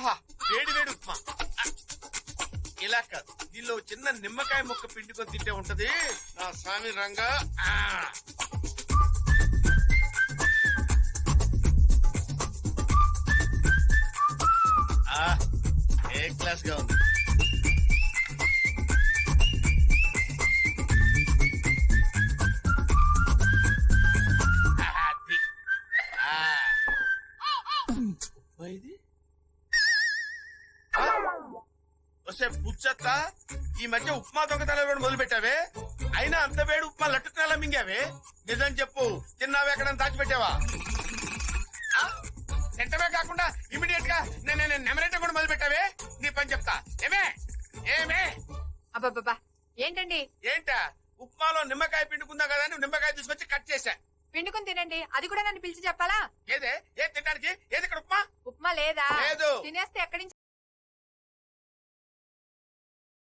ఆహా వేడి వేడి ఉప్మా. ఇలా కాదు, దీనిలో చిన్న నిమ్మకాయ ముక్క పిండుకొని తింటే ఉంటది నా స్వామి రంగా. ఏ క్లాస్ గా ఉంది. ఇది వస్తే పుచ్చత్తా, ఈ మధ్య ఉప్మా దొంగతనాలు కూడా మొదలు పెట్టావే. అయినా అంత వేడి ఉప్మా లట్టుకునేలా మింగావే. నిజం చెప్పు, తిన్నావే ఎక్కడ దాచిపెట్టావా? తింటమే కాకుండా ఇమీడియట్ గా నేను నెమరేట కూడా మొదలు పెట్టావే. నీ పని చెప్తా. ఏమే ఏమే అబ్బబ్బా ఏంటండి? ఏంటా? ఉప్మాలో నిమ్మకాయ పిండుకుందా కదా అని నిమ్మకాయ తీసుకొచ్చి కట్ చేశా. పిండుకుని తినండి, అది కూడా నన్ను పిలిచి చెప్పాలా? ఏదే ఏ తినడానికి? ఏది ఇక్కడ ఉప్మా? ఉప్మా లేదా? లేదు. తినేస్తే ఎక్కడి నుంచి